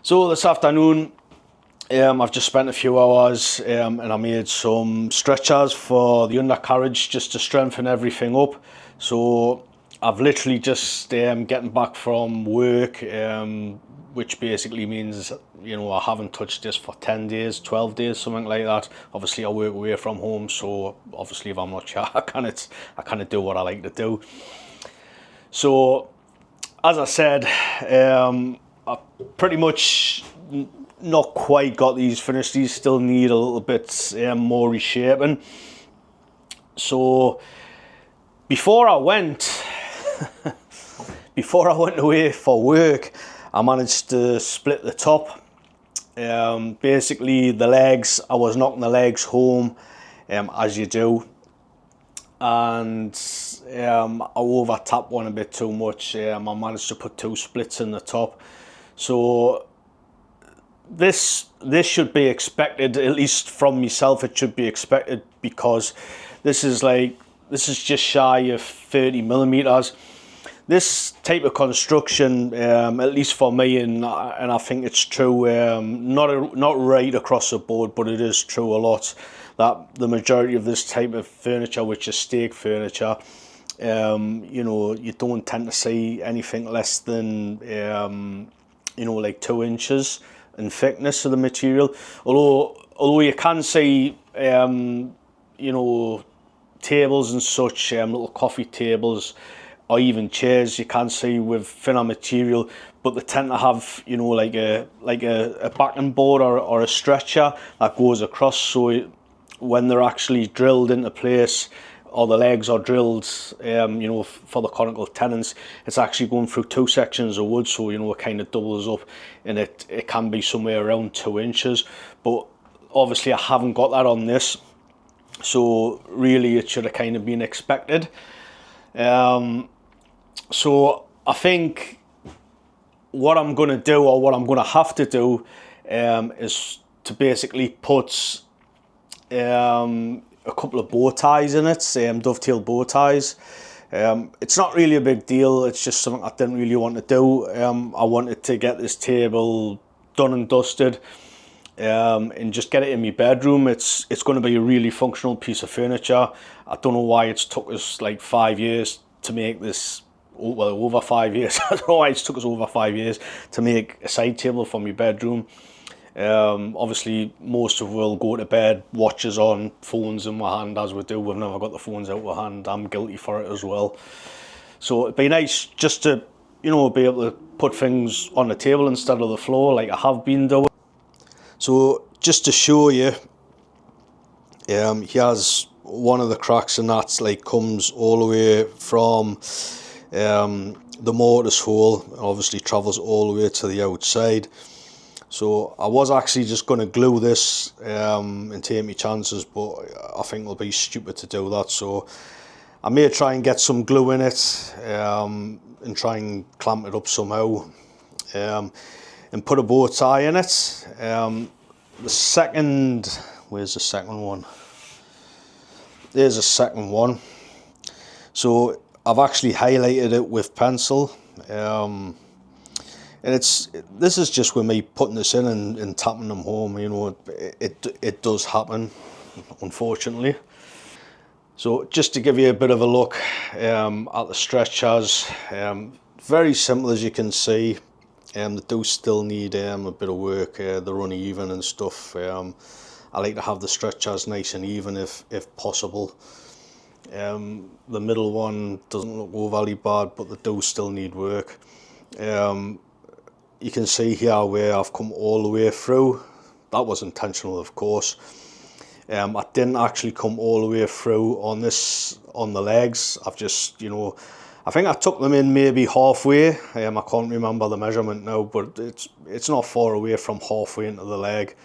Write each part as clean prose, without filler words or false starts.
So this afternoon, I've just spent a few hours and I made some stretchers for the undercarriage just to strengthen everything up. So I've literally just getting back from work, which basically means, you know, I haven't touched this for 10 days, 12 days, something like that. Obviously I work away from home, so obviously if I'm not sure, I kind of do what I like to do. So as I said, I pretty much not quite got these finished. These still need a little bit more reshaping. So before I went away for work, I managed to split the top. Basically the legs, I was knocking the legs home as you do, and I over tapped one a bit too much. I managed to put 2 splits in the top. So this should be expected, at least from myself. It should be expected, because this is just shy of 30 millimeters. This type of construction, at least for me, and I think it's true, not right across the board, but it is true a lot, that the majority of this type of furniture, which is stake furniture, you know, you don't tend to see anything less than you know, like 2 inches in thickness of the material. Although you can see you know, tables and such, little coffee tables or even chairs, you can see with thinner material, but they tend to have, you know, like a backing board or a stretcher that goes across, so when they're actually drilled into place, or the legs are drilled, you know, for the conical tenons, it's actually going through 2 sections of wood, so, you know, it kind of doubles up, and it can be somewhere around 2 inches. But obviously I haven't got that on this, so really it should have kind of been expected. So I think what I'm going to do, or what I'm going to have to do, is to basically put a couple of bow ties in it, dovetail bow ties. It's not really a big deal, it's just something I didn't really want to do. I wanted to get this table done and dusted, and just get it in my bedroom. It's going to be a really functional piece of furniture. I don't know why it's took us like 5 years to make this, well, over 5 years. I don't know why it's took us over 5 years to make a side table for my bedroom. Obviously most of us will go to bed, watches on, phones in my hand, as we do. We've never got the phones out of our hand. I'm guilty for it as well. So it'd be nice just to, you know, be able to put things on the table instead of the floor like I have been doing. So just to show you, here's one of the cracks, and that's like comes all the way from the mortise hole, obviously travels all the way to the outside. So I was actually just going to glue this and take my chances, but I think it'll be stupid to do that. So I may try and get some glue in it and try and clamp it up somehow, and put a bow tie in it. The second, where's the second one? There's a second one. So I've actually highlighted it with pencil. And this is just with me putting this in and tapping them home, you know, it does happen, unfortunately. So just to give you a bit of a look at the stretchers, very simple, as you can see. They do still need a bit of work, they're uneven and stuff. I like to have the stretchers nice and even if possible. The middle one doesn't look overly bad, but they do still need work. You can see here where I've come all the way through. That was intentional, of course. I didn't actually come all the way through on the legs. I've just, you know, I think I took them in maybe halfway. I can't remember the measurement now, but it's not far away from halfway into the leg.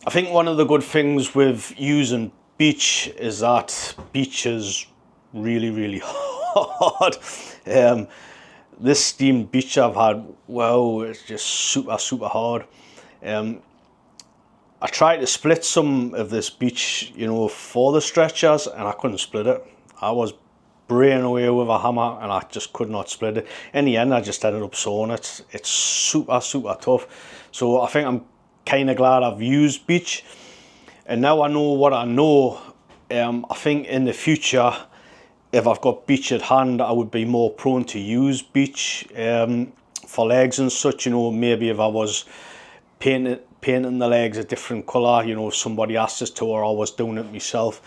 I think one of the good things with using beech is that beech is really, really hard. This steamed beech I've had, wow, it's just super hard. I tried to split some of this beech, you know, for the stretchers, and I couldn't split it. I was braying away with a hammer and I just could not split it. In the end I just ended up sawing it. It's super tough. So I think I'm kind of glad I've used beech, and now I know what I know. I think in the future, if I've got beech at hand, I would be more prone to use beech for legs and such. You know, maybe if I was painting the legs a different colour, you know, if somebody asked us to, or I was doing it myself,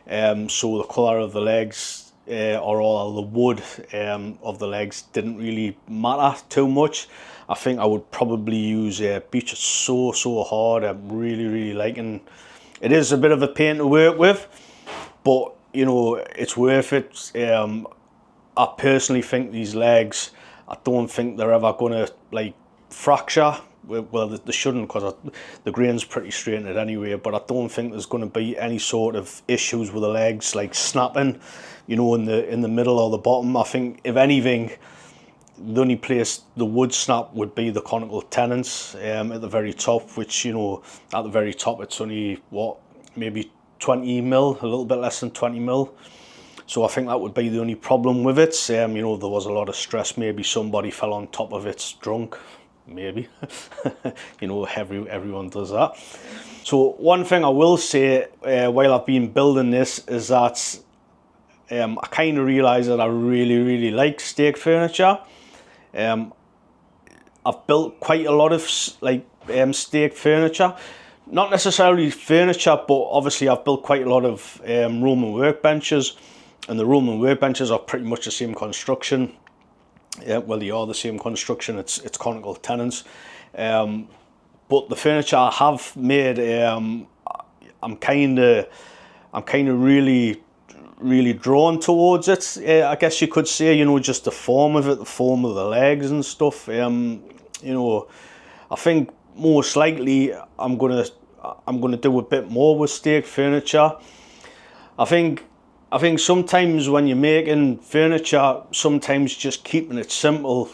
so the colour of the legs or all the wood of the legs didn't really matter too much, I think I would probably use beech. It's so hard. I'm really liking. It is a bit of a pain to work with, but you know, it's worth it. I personally think these legs, I don't think they're ever gonna like fracture. Well, they shouldn't, because the grain's pretty straightened anyway, but I don't think there's going to be any sort of issues with the legs like snapping, you know, in the middle or the bottom. I think if anything, the only place the would snap would be the conical tenons at the very top, which, you know, at the very top it's only what, maybe 20 mil, a little bit less than 20 mil. So I think that would be the only problem with it. You know, there was a lot of stress. Maybe somebody fell on top of it drunk. Maybe. You know, everyone does that. So one thing I will say while I've been building this is that I kind of realised that I really like stake furniture. I've built quite a lot of like stake furniture. Not necessarily furniture, but obviously I've built quite a lot of Roman workbenches, and the Roman workbenches are pretty much the same construction. Yeah, well, they are the same construction. It's conical tenons, but the furniture I have made, I'm kind of really drawn towards it. I guess you could say, you know, just the form of it, the form of the legs and stuff. You know, I think most likely I'm gonna do a bit more with stake furniture. I think sometimes when you're making furniture, sometimes just keeping it simple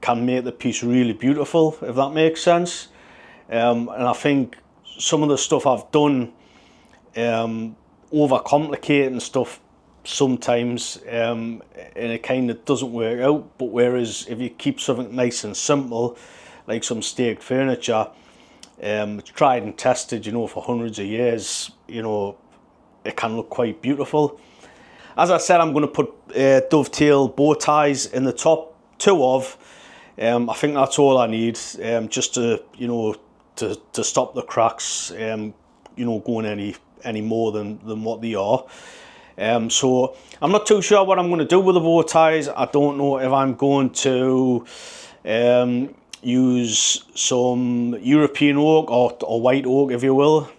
can make the piece really beautiful, if that makes sense. And I think some of the stuff I've done, overcomplicating stuff sometimes, and it kind of doesn't work out. But whereas if you keep something nice and simple, like some staked furniture, it's tried and tested, you know, for hundreds of years, you know, it can look quite beautiful. As I said, I'm going to put dovetail bow ties in the top, 2 of. I think that's all I need, just to, you know, to stop the cracks, you know, going any more than what they are. So I'm not too sure what I'm going to do with the bow ties. I don't know if I'm going to use some European oak or white oak, if you will.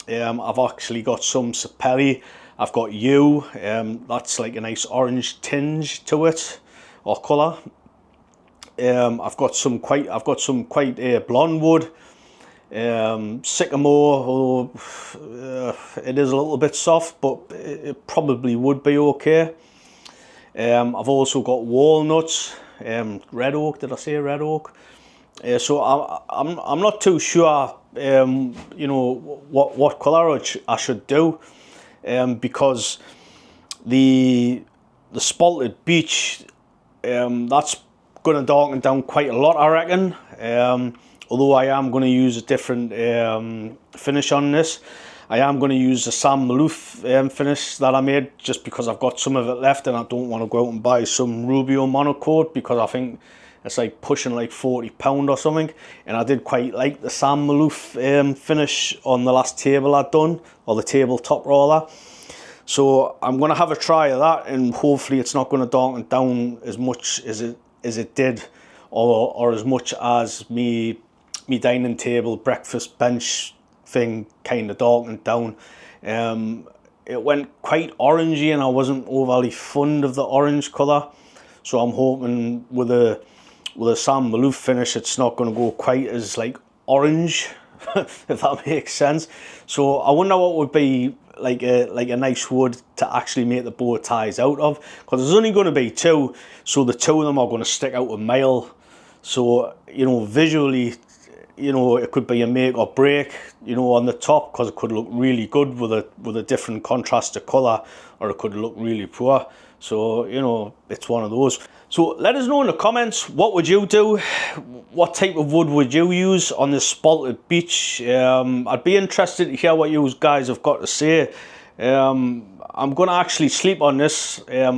I've actually got some sapelli. I've got yew. That's like a nice orange tinge to it, or colour. I've got some quite blonde wood. Sycamore, although it is a little bit soft, but it probably would be okay. I've also got walnuts, red oak. Did I say red oak? So I'm not too sure, you know, what colour I should do, because the spalted beech, that's going to darken down quite a lot, I reckon. Although I am going to use a different finish on this. I am going to use the Sam Malouf finish that I made, just because I've got some of it left and I don't want to go out and buy some Rubio monocoat, because I think it's like pushing like £40 or something. And I did quite like the Sam Malouf finish on the last table I'd done, or the tabletop rather. So I'm going to have a try of that, and hopefully it's not going to darken down as much as it did, or as much as me dining table breakfast bench thing kind of darkened down. It went quite orangey, and I wasn't overly fond of the orange colour. So I'm hoping with a Sam Malouf finish, it's not going to go quite as like orange, if that makes sense. So I wonder what would be like a nice wood to actually make the bow ties out of, because there's only going to be 2, so the 2 of them are going to stick out a mile. So, you know, visually, you know, it could be a make or break, you know, on the top, because it could look really good with a different contrast of colour, or it could look really poor. So, you know, it's one of those. So let us know in the comments, what would you do? What type of wood would you use on this spalted beech? I'd be interested to hear what you guys have got to say. I'm going to actually sleep on this. I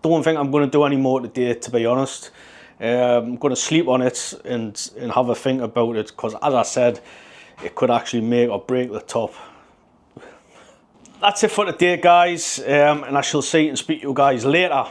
don't think I'm going to do any more today, to be honest. I'm going to sleep on it and have a think about it, because as I said, it could actually make or break the top. That's it for today, guys, and I shall see and speak to you guys later.